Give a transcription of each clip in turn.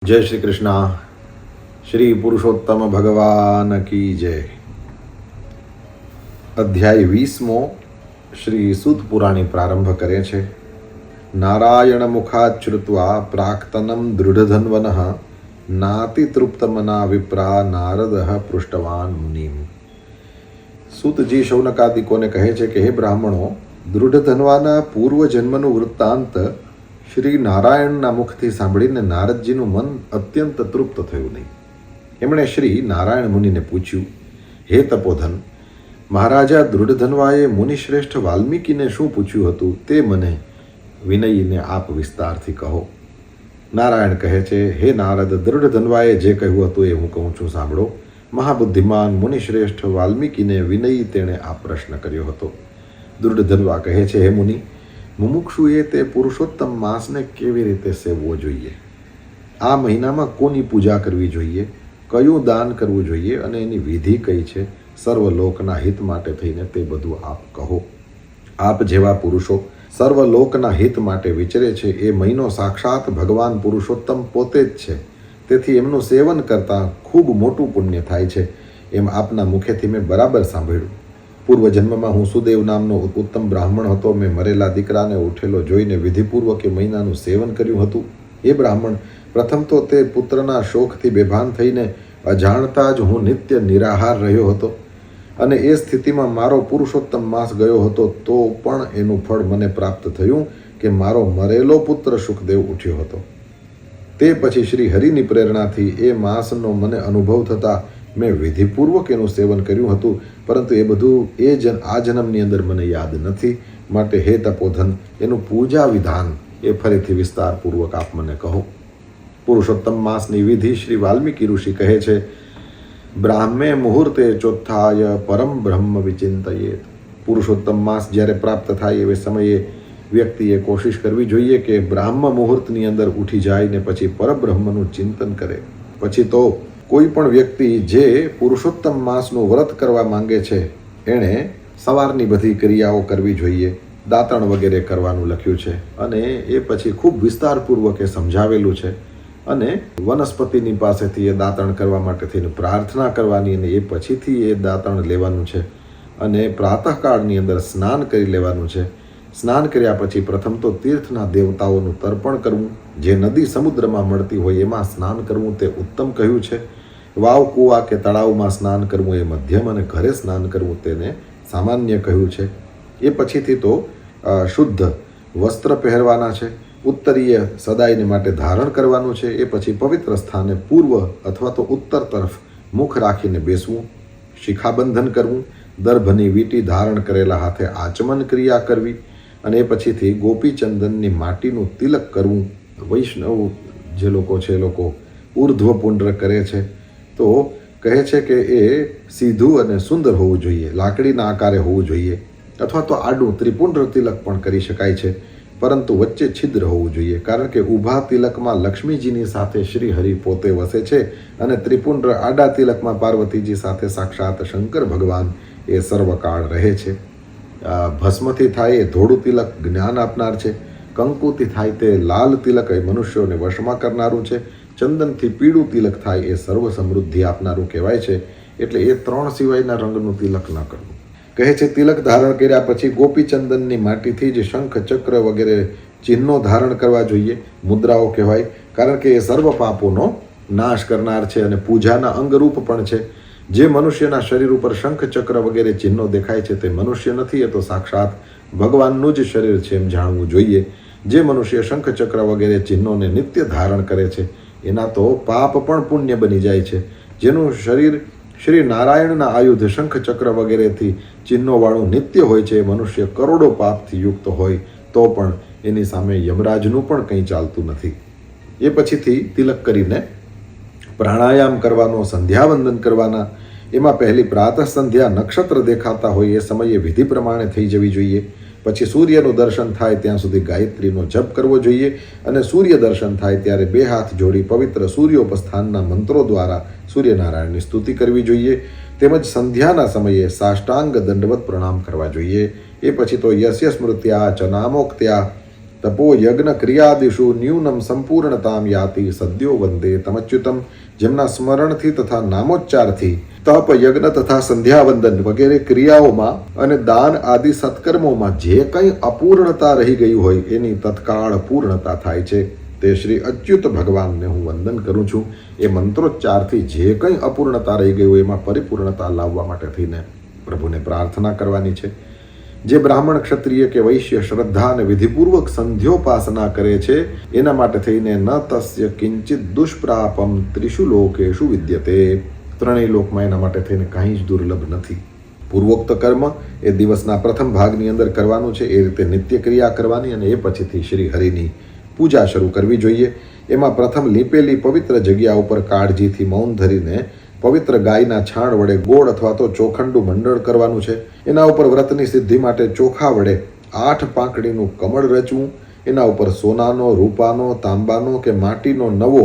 જય શ્રી કૃષ્ણ. શ્રી પુરુષોત્તમ ભગવાન કી જય. અધ્યાય 20મો શ્રી સૂત પુરાણી પ્રારંભ કરે છે. નારાયણ મુખાચ્યુત્વા પ્રાક્તનમ દૃઢધન્વનઃ નાતિ તૃપ્તમના વિપ્રા નારદઃ પૃષ્ટવાન મુનિમ. સૂતજી શૌનકાદિકોને કહે છે કે હે બ્રાહ્મણો, દૃઢધન્વાના પૂર્વજન્મનું વૃત્તાંત શ્રી નારાયણના મુખથી સાંભળીને નારદજીનું મન અત્યંત તૃપ્ત થયું નહીં. એમણે શ્રી નારાયણ મુનિને પૂછ્યું, હે તપોધન, મહારાજા દૃઢધન્વાએ મુનિશ્રેષ્ઠ વાલ્મીકીને શું પૂછ્યું હતું તે મને વિનયીને આપ વિસ્તારથી કહો. નારાયણ કહે છે, હે નારદ, દૃઢધન્વાએ જે કહ્યું હતું એ હું કહું છું, સાંભળો. મહાબુદ્ધિમાન મુનિશ્રેષ્ઠ વાલ્મીકીને વિનયી તેણે આ પ્રશ્ન કર્યો હતો. દૃઢધન્વા કહે છે, હે મુનિ, મુમુક્ષુએ તે પુરુષોત્તમ માસને કેવી રીતે સેવવો જોઈએ? આ મહિનામાં કોની પૂજા કરવી જોઈએ? કયું દાન કરવું જોઈએ અને એની વિધિ કઈ છે? સર્વલોકના હિત માટે થઈને તે બધું આપ કહો. આપ જેવા પુરુષો સર્વલોકના હિત માટે વિચરે છે એ મહિનો સાક્ષાત ભગવાન પુરુષોત્તમ પોતે જ છે. તેથી એમનું સેવન કરતાં ખૂબ મોટું પુણ્ય થાય છે એમ આપના મુખેથી મેં બરાબર સાંભળ્યું. પૂર્વજન્મમાં હું સુદેવ નામનો ઉત્તમ બ્રાહ્મણ હતો. મેં મરેલા દીકરાને ઉઠેલો જોઈને વિધિપૂર્વક એ મહિનાનું સેવન કર્યું હતું. એ બ્રાહ્મણ, પ્રથમ તો તે પુત્રના શોકથી બેભાન થઈને અજાણતા જ હું નિત્ય નિરાહાર રહ્યો હતો અને એ સ્થિતિમાં મારો પુરુષોત્તમ માસ ગયો હતો. તો પણ એનું ફળ મને પ્રાપ્ત થયું કે મારો મરેલો પુત્ર શુકદેવ ઉઠ્યો હતો. તે પછી શ્રી હરિની પ્રેરણાથી એ માસનો મને અનુભવ થતાં મેં વિધિપૂર્વક એનું સેવન કર્યું હતું, પરંતુ એ બધું આ જન્મની અંદર મને યાદ નથી. માટે હે તપોધન, એનું પૂજા વિધાન એ ફરીથી વિસ્તારપૂર્વક આપ મને કહો. પુરુષોત્તમ માસની વિધિ શ્રી વાલ્મીકી ઋષિ કહે છે, બ્રાહ્મે મુહૂર્તે ચોથાય પરમ બ્રહ્મ વિચિંતયેત. પુરુષોત્તમ માસ જ્યારે પ્રાપ્ત થાય એ સમયે વ્યક્તિએ કોશિશ કરવી જોઈએ કે બ્રાહ્મ મુહૂર્તની અંદર ઉઠી જાય ને પછી પરબ્રહ્મનું ચિંતન કરે. પછી તો કોઈ પણ વ્યક્તિ જે પુરુષોત્તમ માસનું વ્રત કરવા માંગે છે એણે સવારની બધી ક્રિયાઓ કરવી જોઈએ. દાતણ વગેરે કરવાનું લખ્યું છે અને એ પછી ખૂબ વિસ્તારપૂર્વક એ સમજાવેલું છે. અને વનસ્પતિની પાસેથી એ દાતણ કરવા માટે થઈને પ્રાર્થના કરવાની અને એ પછીથી એ દાતણ લેવાનું છે. અને પ્રાતઃકાળની અંદર સ્નાન કરી લેવાનું છે. સ્નાન કર્યા પછી પ્રથમ તો તીર્થના દેવતાઓનું તર્પણ કરવું. જે નદી સમુદ્રમાં મળતી હોય એમાં સ્નાન કરવું તે ઉત્તમ કહ્યું છે. વાવ, કૂવા કે તળાવમાં સ્નાન કરવું એ મધ્યમ અને ઘરે સ્નાન કરવું તેને સામાન્ય કહ્યું છે. એ પછીથી તો શુદ્ધ વસ્ત્ર પહેરવાના છે. ઉત્તરીય સદાયને માટે ધારણ કરવાનું છે. એ પછી પવિત્ર સ્થાને પૂર્વ અથવા તો ઉત્તર તરફ મુખ રાખીને બેસવું. શિખાબંધન કરવું. દર્ભની વીંટી ધારણ કરેલા હાથે આચમન ક્રિયા કરવી. અને એ પછીથી ગોપીચંદનની માટીનું તિલક કરવું. વૈષ્ણવ જે લોકો છે એ લોકો ઉર્ધ્વ પુંડ્ર કરે છે તો કહે છે કે એ સીધું અને સુંદર હોવું જોઈએ, લાકડીના આકારે હોવું જોઈએ, અથવા તો આડું ત્રિપુંડ્ર તિલક પણ કરી શકાય છે, પરંતુ વચ્ચે છિદ્ર હોવું જોઈએ. કારણ કે ઊભા તિલકમાં લક્ષ્મીજીની સાથે શ્રી હરિ પોતે વસે છે અને ત્રિપુંડ્ર આડા તિલકમાં પાર્વતીજી સાથે સાક્ષાત શંકર ભગવાન એ સર્વકાળ રહે છે. ભસ્મથી થાય એ ધોળું તિલક જ્ઞાન આપનાર છે. કંકુથી થાય તે લાલ તિલક એ મનુષ્યોને વશમાં કરનારું છે. ચંદનથી પીળું તિલક થાય એ સર્વ સમૃદ્ધિ આપનારું કહેવાય છે. એટલે એ 3 સિવાયના રંગનું તિલક ન કરવું. કહે છે તિલક ધારણ કર્યા પછી ગોપીચંદનની માટીથી જ શંખ, ચક્ર વગેરે ચિહ્નો ધારણ કરવા જોઈએ. મુદ્રાઓ કહેવાય, કારણ કે એ સર્વ પાપોનો નાશ કરનાર છે અને પૂજાના અંગરૂપ પણ છે. જે મનુષ્યના શરીર ઉપર શંખ, ચક્ર વગેરે ચિહ્નો દેખાય છે તે મનુષ્ય નથી, એ તો સાક્ષાત ભગવાનનું જ શરીર છે એમ જાણવું જોઈએ. જે મનુષ્ય શંખ, ચક્ર વગેરે ચિહ્નોને નિત્ય ધારણ કરે છે એના તો પાપ પણ પુણ્ય બની જાય છે. જેનું શરીર શ્રી નારાયણના આયુધ શંખ, ચક્ર વગેરેથી ચિહ્નોવાળું નિત્ય હોય છે એ મનુષ્ય કરોડો પાપથી યુક્ત હોય તો પણ એની સામે યમરાજનું પણ કંઈ ચાલતું નથી. એ પછીથી તિલક કરીને પ્રાણાયામ કરવાનો, સંધ્યાવંદન કરવાના. એમાં પહેલી પ્રાતઃ સંધ્યા નક્ષત્ર દેખાતા હોય એ સમયે વિધિ પ્રમાણે થઈ જવી જોઈએ. પછી સૂર્યનું દર્શન થાય ત્યાં સુધી ગાયત્રીનો જપ કરવો જોઈએ અને સૂર્ય દર્શન થાય ત્યારે 2 હાથ જોડી પવિત્ર સૂર્યોપસ્થાનના મંત્રો દ્વારા સૂર્યનારાયણની સ્તુતિ કરવી જોઈએ. તેમજ સંધ્યાના સમયે સાષ્ટાંગ દંડવત પ્રણામ કરવા જોઈએ. એ પછી તો યસ્ય સ્મૃત્યા ચ નામોક્ત્યા તપો યજ્ઞ ક્રિયાદિષુ ન્યૂનમ સંપૂર્ણતામ યાતિ સદ્યો વંદે તમચ્યુતમ. જેમના સ્મરણથી તથા નામોચ્ચારથી તપ યજ્ઞ તથા સંધ્યાવંદન વગેરે ક્રિયાઓમાં અને દાન આદિ સત્કર્મોમાં જે કંઈ અપૂર્ણતા રહી ગયું હોય એની તત્કાળ પૂર્ણતા થાય છે. તે શ્રી અચ્યુત ભગવાનને હું વંદન કરું છું. એ મંત્રોચ્ચારથી જે કંઈ અપૂર્ણતા રહી ગઈ હોય એમાં પરિપૂર્ણતા લાવવા માટે થઈને પ્રભુને પ્રાર્થના કરવાની છે. જે બ્રાહ્મણ ક્ષત્રિય કે વૈશ્ય શ્રદ્ધા અને વિધિપૂર્વક સંધ્યોપાસના કરે છે એના માટે થઈને ન તસ્ય કિંચિત દુષ્પ્રાપમ ત્રિષુ લોકેષુ વિદ્યતે. ત્રણેય લોકમાં એના માટે થઈને કાંઈ જ દુર્લભ નથી. પૂર્વોક્ત કર્મ એ દિવસના પ્રથમ ભાગની અંદર કરવાનું છે. એ રીતે નિત્ય ક્રિયા કરવાની અને એ પછીથી શ્રી હરિની પૂજા શરૂ કરવી જોઈએ. એમાં પ્રથમ લીપેલી પવિત્ર જગ્યા ઉપર કાળજીથી મૌન ધરીને પવિત્ર ગાયના છાણ વડે ગોળ અથવા તો ચોખંડું મંડળ કરવાનું છે. એના ઉપર વ્રતની સિદ્ધિ માટે ચોખા વડે 8 પાંખડીનું કમળ રચવું. એના ઉપર સોનાનો, રૂપાનો, તાંબાનો કે માટીનો નવો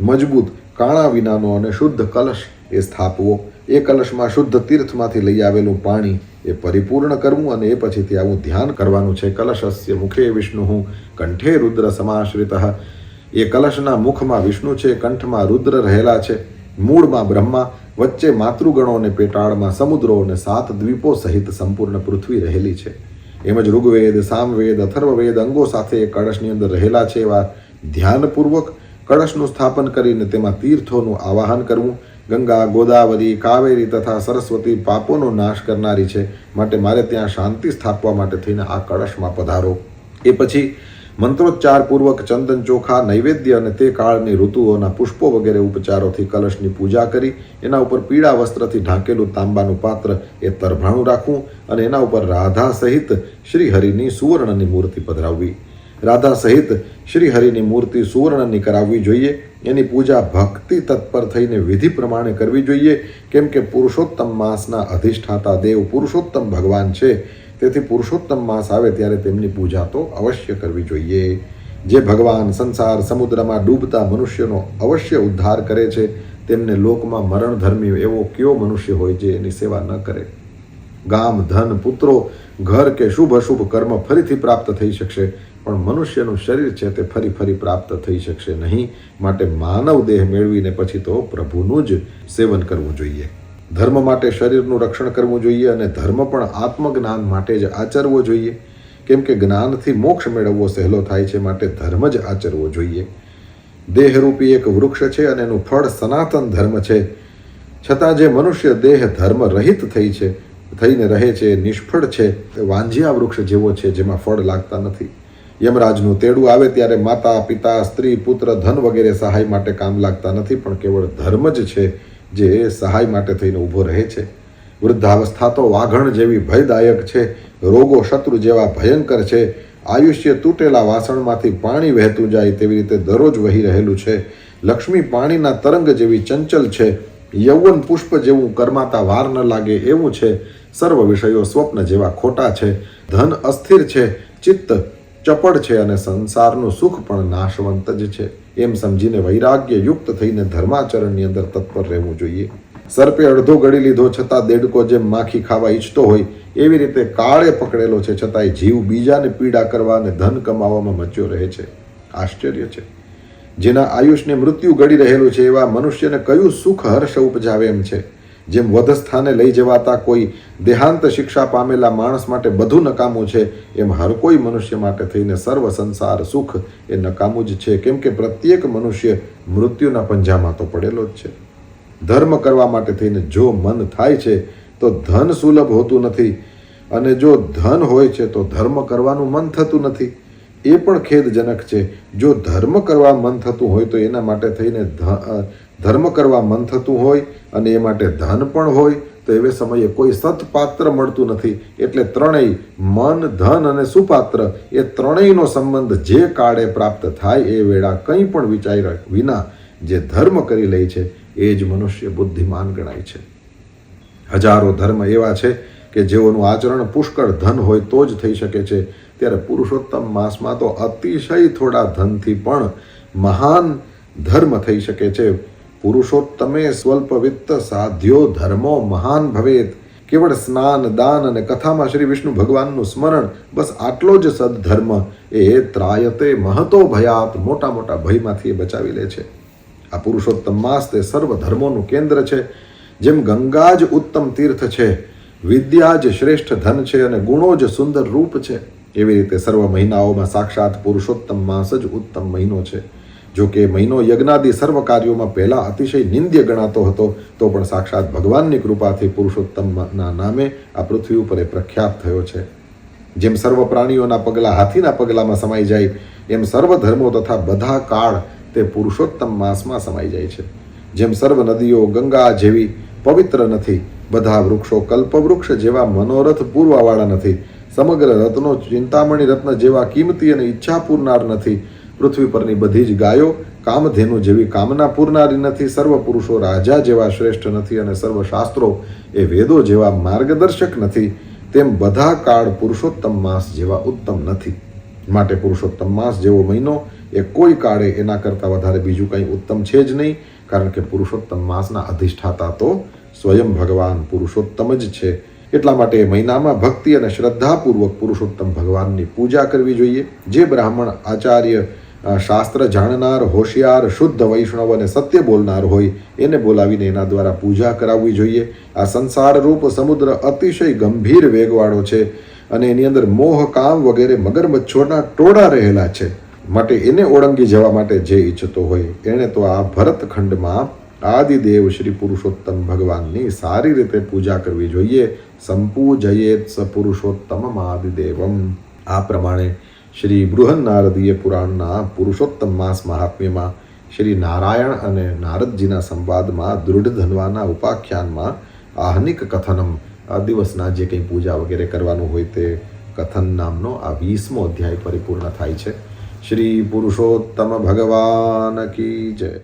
મજબૂત કાણા વિનાનો અને શુદ્ધ કલશ એ સ્થાપવો. એ કલશમાં શુદ્ધ તીર્થમાંથી લઈ આવેલું પાણી એ પરિપૂર્ણ કરવું અને એ પછીથી આવું ધ્યાન કરવાનું છે. કલશસ્ય મુખે વિષ્ણુ કંઠે રુદ્ર સમાશ્રિત. એ કલશના મુખમાં વિષ્ણુ છે, કંઠમાં રુદ્ર રહેલા છે, મૂળમાં બ્રહ્મા, વચ્ચે માતૃગણો અને પેટાળમાં સમુદ્રો અને 7 દ્વીપો સહિત સંપૂર્ણ પૃથ્વી રહેલી છે. એમ જ ઋગ્વેદ, સામવેદ, અથર્વવેદ અંગો સાથે એ કળશની અંદર રહેલા છે. એવા ધ્યાનપૂર્વક કળશનું સ્થાપન કરીને તેમાં તીર્થોનું આવાહન કરવું. ગંગા, ગોદાવરી, કાવેરી તથા સરસ્વતી પાપોનો નાશ કરનારી છે, માટે મારે ત્યાં શાંતિ સ્થાપવા માટે થઈને આ કળશમાં પધારો. એ પછી મંત્રોચ્ચારપૂર્વક ચંદન, ચોખા, નૈવેદ્ય અને તે કાળની ઋતુઓના પુષ્પો વગેરે ઉપચારોથી કલશની પૂજા કરી એના ઉપર પીળા વસ્ત્રથી ઢાંકેલું તાંબાનું પાત્ર એ તરભાણું રાખવું અને એના ઉપર રાધા સહિત શ્રી હરિની સુવર્ણની મૂર્તિ પધરાવવી. રાધા સહિત શ્રી હરિની મૂર્તિ સુવર્ણની કરાવવી જોઈએ. એની પૂજા ભક્તિ તત્પર થઈને વિધિ પ્રમાણે કરવી જોઈએ. કેમ કે પુરુષોત્તમ માસના અધિષ્ઠાતા દેવ પુરુષોત્તમ ભગવાન છે. તેથી પુરુષોત્તમ માસ આવે ત્યારે તેમની પૂજા તો અવશ્ય કરવી જોઈએ. જે ભગવાન સંસાર સમુદ્રમાં ડૂબતા મનુષ્યનો અવશ્ય ઉદ્ધાર કરે છે તેમને લોકમાં મરણધર્મી એવો કયો મનુષ્ય હોય જે એની સેવા ન કરે. ગામ, ધન, પુત્રો, ઘર કે શુભ અશુભ કર્મ ફરીથી પ્રાપ્ત થઈ શકશે, પણ મનુષ્યનું શરીર છે તે ફરી ફરી પ્રાપ્ત થઈ શકશે નહીં. માટે માનવ દેહ મેળવીને પછી તો પ્રભુનું જ સેવન કરવું જોઈએ. ધર્મ માટે શરીરનું રક્ષણ કરવું જોઈએ અને ધર્મ પણ આત્મજ્ઞાન માટે જ આચરવો જોઈએ. કેમ કે જ્ઞાનથી મોક્ષ મેળવવો સહેલો થાય છે, માટે ધર્મ જ આચરવો જોઈએ. દેહરૂપી એક વૃક્ષ છે અને એનું ફળ સનાતન ધર્મ છે. છતાં જે મનુષ્ય દેહ ધર્મ રહિત થઈને રહે છે, નિષ્ફળ છે, વાંજિયા વૃક્ષ જેવો છે જેમાં ફળ લાગતા નથી. યમરાજનું તેડું આવે ત્યારે માતા, પિતા, સ્ત્રી, પુત્ર, ધન વગેરે સહાય માટે કામ લાગતા નથી, પણ કેવળ ધર્મ જ છે જે સહાય માટે થઈને ઊભો રહે છે. વૃદ્ધાવસ્થા તો વાઘણ જેવી ભયદાયક છે, રોગો શત્રુ જેવા ભયંકર છે, આયુષ્ય તૂટેલા વાસણમાંથી પાણી વહેતું જાય તેવી રીતે દરરોજ વહી રહેલું છે, લક્ષ્મી પાણીના તરંગ જેવી ચંચલ છે, યૌવન પુષ્પ જેવું કરમાતા વાર ન લાગે એવું છે, સર્વ વિષયો સ્વપ્ન જેવા ખોટા છે, ધન અસ્થિર છે, ચિત્ત ચપળ છે અને સંસારનું સુખ પણ નાશવંત જ છે. એમ સમજીને વૈરાગ્ય યુક્ત થઈને ધર્માચરણની અંદર તત્પર રહેવું જોઈએ. સર્પે અડધો ગળી લીધો છતાં દેડકો જેમ માખી ખાવા ઈચ્છતો હોય એવી રીતે કાળે પકડેલો છે છતાંય જીવ બીજાને પીડા કરવા અને ધન કમાવામાં મચ્યો રહે છે. આશ્ચર્ય છે. જેના આયુષને મૃત્યુ ગળી રહેલું છે એવા મનુષ્યને કયું સુખ હર્ષ ઉપજાવે એમ છે. જેમ વધસ્થાને લઈ જવાતા કોઈ દેહાંત શિક્ષા પામેલા માણસ માટે બધું નકામું છે, એમ હર કોઈ મનુષ્ય માટે થઈને સર્વ સંસાર સુખ એ નકામું જ છે. કેમ કે પ્રત્યેક મનુષ્ય મૃત્યુના પંજામાં તો પડેલો જ છે. ધર્મ કરવા માટે થઈને જો મન થાય છે તો ધન સુલભ હોતું નથી, અને જો ધન હોય છે તો ધર્મ કરવાનું મન થતું નથી. એ પણ ખેદજનક છે. જો ધર્મ કરવા મન થતું હોય તો એના માટે થઈને ધર્મ કરવા મન થતું હોય અને એ માટે ધન પણ હોય તો એવે સમયે કોઈ સત્પાત્ર મળતું નથી. એટલે ત્રણેય મન, ધન અને સુપાત્ર એ ત્રણેયનો સંબંધ જે કાળે પ્રાપ્ત થાય એ વેળા કંઈ પણ વિચાર્યા વિના જે ધર્મ કરી લે છે એ જ મનુષ્ય બુદ્ધિમાન ગણાય છે. હજારો ધર્મ એવા છે કે જેઓનું આચરણ પુષ્કળ ધન હોય તો જ થઈ શકે છે. ત્યારે પુરુષોત્તમ માસમાં તો અતિશય થોડા ધનથી પણ મહાન ધર્મ થઈ શકે છે. પુરુષોત્તમે સ્વલ્પ વિત્ત સાધ્યો ધર્મો મહાન ભવેત. કેવળ સ્નાન, દાન અને કથામાં શ્રી વિષ્ણુ ભગવાનનું સ્મરણ, બસ આટલો જ સદધર્મ એ ત્રાયતે મહતો ભયાત, મોટા મોટા ભયમાંથી એ બચાવી લે છે. આ પુરુષોત્તમ માસ તે સર્વ ધર્મોનું કેન્દ્ર છે. જેમ ગંગા જ ઉત્તમ તીર્થ છે, વિદ્યા જ શ્રેષ્ઠ ધન છે અને ગુણો જ સુંદર રૂપ છે, એવી રીતે સર્વ મહિનાઓમાં સાક્ષાત પુરુષોત્તમ માસ જ ઉત્તમ મહિનો છે. જો કે મહિનો યજ્ઞાદિ સર્વ કાર્યોમાં પહેલા અતિશય નિંદ્ય ગણાતો હતો, તો પણ સાક્ષાત ભગવાનની કૃપાથી પુરુષોત્તમના નામે આ પૃથ્વી ઉપર એ પ્રખ્યાત થયો છે. જેમ સર્વ પ્રાણીઓના પગલા હાથીના પગલામાં સમાઈ જાય, એમ સર્વ ધર્મો તથા બધા કાળ તે પુરુષોત્તમ માસમાં સમાઈ જાય છે. જેમ સર્વ નદીઓ ગંગા જેવી પવિત્ર નથી, બધા વૃક્ષો કલ્પવૃક્ષ જેવા મનોરથ પૂરવાવાળા નથી, સમગ્ર રત્નો ચિંતામણી રત્ન જેવા કિંમતી અને ઈચ્છા પૂરનાર નથી, પૃથ્વી પરની બધી જ ગાયો કામધેનુ જેવી કામના પૂરનારી નથી, સર્વ પુરુષો રાજા જેવા શ્રેષ્ઠ નથી અને સર્વ શાસ્ત્રો એ વેદો જેવા માર્ગદર્શક નથી, તેમ બધા કાળ પુરુષોત્તમ માસ જેવા ઉત્તમ નથી. માટે પુરુષોત્તમ માસ જેવો મહિનો એ કોઈ કાળે એના કરતાં વધારે બીજું કંઈ ઉત્તમ છે જ નહીં, કારણ કે પુરુષોત્તમ માસના અધિષ્ઠાતા તો સ્વયં ભગવાન પુરુષોત્તમ જ છે. એટલા માટે મહિનામાં ભક્તિ અને શ્રદ્ધાપૂર્વક પુરુષોત્તમ ભગવાનની પૂજા કરવી જોઈએ. જે બ્રાહ્મણ, આચાર્ય, શાસ્ત્ર જાણનાર, હોશિયાર, શુદ્ધ વૈષ્ણવ અને સત્ય બોલનાર હોય એને બોલાવીને એના દ્વારા પૂજા કરાવવી જોઈએ. આ સંસારરૂપ સમુદ્ર અતિશય ગંભીર વેગવાળો છે અને એની અંદર મોહ, કામ વગેરે મગરમચ્છોના ટોળા રહેલા છે. માટે એને ઓળંગી જવા માટે જે ઈચ્છતો હોય એણે તો આ ભરતખંડમાં આદિદેવ શ્રી પુરુષોત્તમ ભગવાનની સારી રીતે પૂજા કરવી જોઈએ. સંપૂજયેત સ પુરુષોત્તમ આદિદેવમ. આ પ્રમાણે શ્રી બૃહન્નારદીય પુરાણના પુરુષોત્તમ માસ મહાત્મ્યમાં શ્રી નારાયણ અને નારદજીના સંવાદમાં દૃઢધન્વાના ઉપાખ્યાનમાં આહનિક કથનમ, આ દિવસના જે કંઈ પૂજા વગેરે કરવાનું હોય તે કથન નામનો આ 20મો અધ્યાય પરિપૂર્ણ થાય છે. શ્રી પુરુષોત્તમ ભગવાન કી જય.